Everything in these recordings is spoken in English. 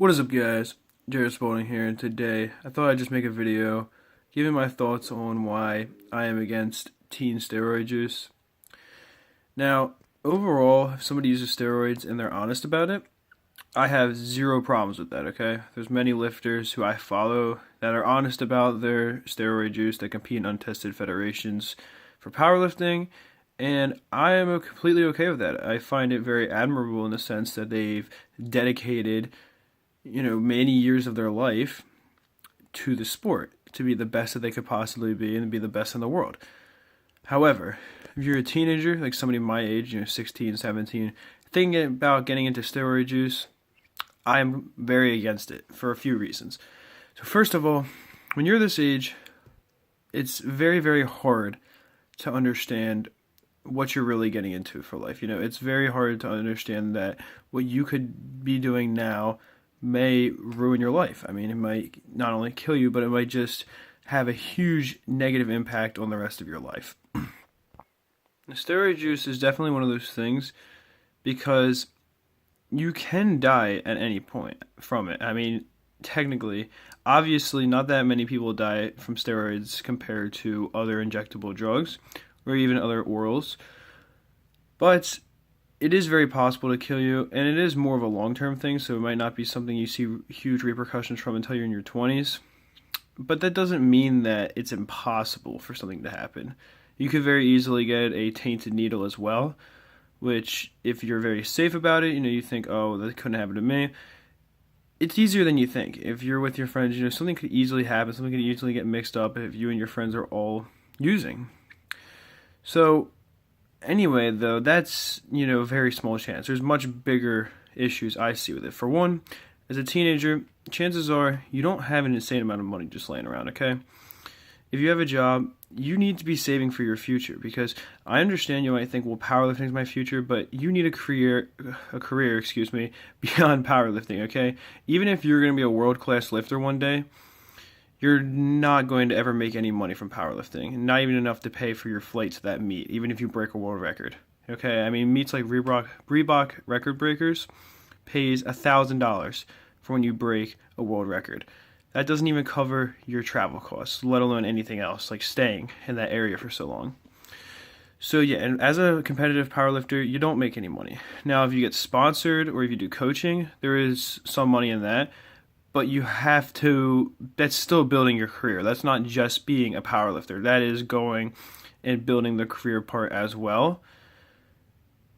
What is up, guys? Jared Spalding here, and today I thought I'd just make a video giving my thoughts on why I am against teen steroid use. Now, overall, if somebody uses steroids and they're honest about it, I have zero problems with that, okay? There's many lifters who I follow that are honest about their steroid use that compete in untested federations for powerlifting, and I am completely okay with that. I find it very admirable in the sense that they've dedicated many years of their life to the sport to be the best that they could possibly be and be the best in the world. However, if you're a teenager, like somebody my age, 16, 17, thinking about getting into steroid use, I'm very against it for a few reasons. So first of all, when you're this age, it's very, very hard to understand what you're really getting into for life. It's very hard to understand that what you could be doing now may ruin your life. I mean, it might not only kill you, but it might just have a huge negative impact on the rest of your life. Steroid use is definitely one of those things because you can die at any point from it. I mean, technically, obviously, not that many people die from steroids compared to other injectable drugs or even other orals, but it is very possible to kill you, and it is more of a long-term thing, so it might not be something you see huge repercussions from until you're in your 20s. But that doesn't mean that it's impossible for something to happen. You could very easily get a tainted needle as well, which, if you're very safe about it, you think, oh, that couldn't happen to me. It's easier than you think. If you're with your friends, something could easily happen, something could easily get mixed up if you and your friends are all using. So, anyway, though, that's, a very small chance. There's much bigger issues I see with it. For one, as a teenager, chances are you don't have an insane amount of money just laying around, okay? If you have a job, you need to be saving for your future, because I understand you might think, well, powerlifting is my future, but you need a career, beyond powerlifting, okay? Even if you're going to be a world-class lifter one day, you're not going to ever make any money from powerlifting, not even enough to pay for your flight to that meet, even if you break a world record. Okay, I mean, meets like Reebok Record Breakers pays $1,000 for when you break a world record. That doesn't even cover your travel costs, let alone anything else, like staying in that area for so long. So yeah, and as a competitive powerlifter, you don't make any money. Now, if you get sponsored or if you do coaching, there is some money in that. But you have to, that's still building your career. That's not just being a powerlifter. That is going and building the career part as well.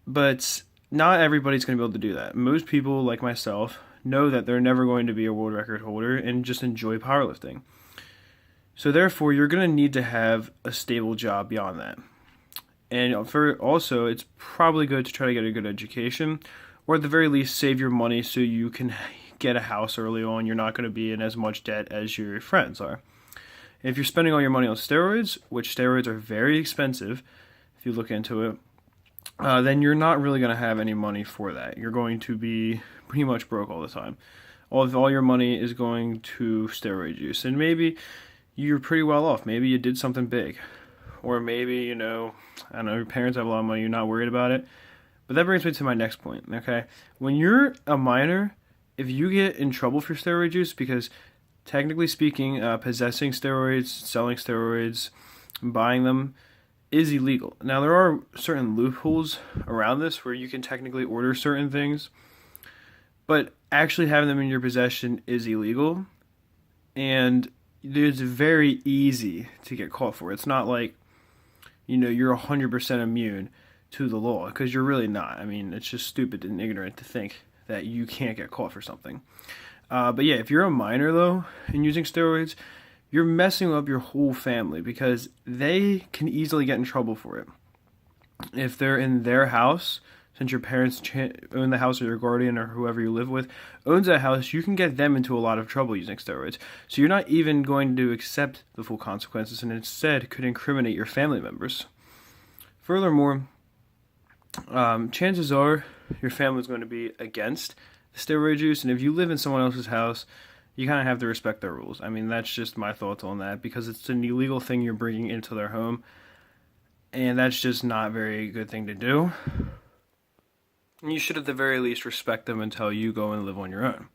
But not everybody's going to be able to do that. Most people, like myself, know that they're never going to be a world record holder and just enjoy powerlifting. So therefore, you're going to need to have a stable job beyond that. And also, it's probably good to try to get a good education, or at the very least, save your money so you can get a house early on. You're not going to be in as much debt as your friends are. If you're spending all your money on steroids, which steroids are very expensive if you look into it, then you're not really going to have any money for that. You're going to be pretty much broke all the time. All your money is going to steroid use. And maybe you're pretty well off. Maybe you did something big. Or maybe, I don't know, your parents have a lot of money, you're not worried about it. But that brings me to my next point, okay? When you're a minor, if you get in trouble for steroid use, because technically speaking, possessing steroids, selling steroids, buying them is illegal. Now, there are certain loopholes around this where you can technically order certain things, but actually having them in your possession is illegal, and it's very easy to get caught for. It's not like, you're 100% immune to the law, because you're really not. I mean, it's just stupid and ignorant to think that you can't get caught for something. But yeah, if you're a minor, though, and using steroids, you're messing up your whole family, because they can easily get in trouble for it. If they're in their house, since your parents own the house, or your guardian or whoever you live with owns that house, you can get them into a lot of trouble using steroids. So you're not even going to accept the full consequences, and instead could incriminate your family members. Furthermore, chances are your family is going to be against steroid use, and if you live in someone else's house, you kind of have to respect their rules. I mean, that's just my thoughts on that, because it's an illegal thing you're bringing into their home, and that's just not a very good thing to do. You should at the very least respect them until you go and live on your own.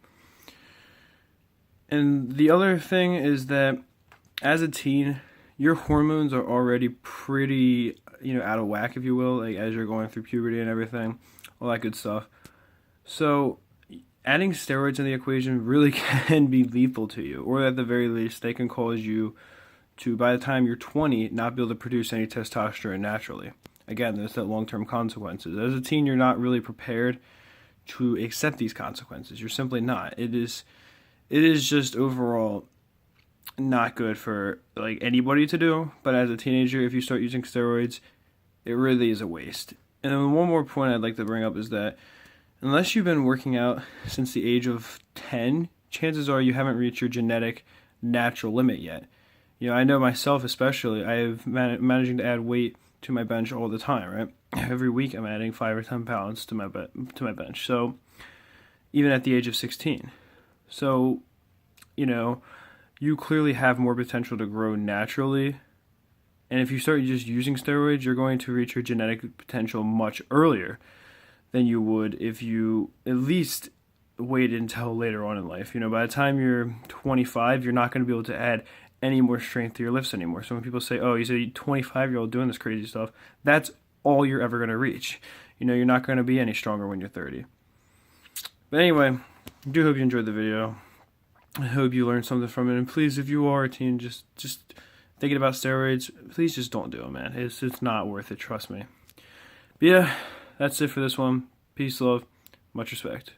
And the other thing is that as a teen, your hormones are already pretty, out of whack, if you will, like as you're going through puberty and everything, all that good stuff. So adding steroids in the equation really can be lethal to you, or at the very least, they can cause you to, by the time you're 20, not be able to produce any testosterone naturally. Again, there's that long-term consequences. As a teen, you're not really prepared to accept these consequences. You're simply not. It is just overall not good for like anybody to do. But as a teenager, if you start using steroids, it really is a waste. And then one more point I'd like to bring up is that unless you've been working out since the age of 10, chances are you haven't reached your genetic natural limit yet. I know myself especially, I have managing to add weight to my bench all the time, right? Every week I'm adding 5 or 10 pounds to my bench. So even at the age of 16. So, you clearly have more potential to grow naturally. And if you start just using steroids, you're going to reach your genetic potential much earlier than you would if you at least waited until later on in life. By the time you're 25, you're not going to be able to add any more strength to your lifts anymore. So when people say, oh, he's a 25-year-old doing this crazy stuff, that's all you're ever going to reach. You're not going to be any stronger when you're 30. But anyway, I do hope you enjoyed the video. I hope you learned something from it. And please, if you are a teen, just thinking about steroids, please just don't do it, man. It's not worth it, trust me. But yeah, that's it for this one. Peace, love, much respect.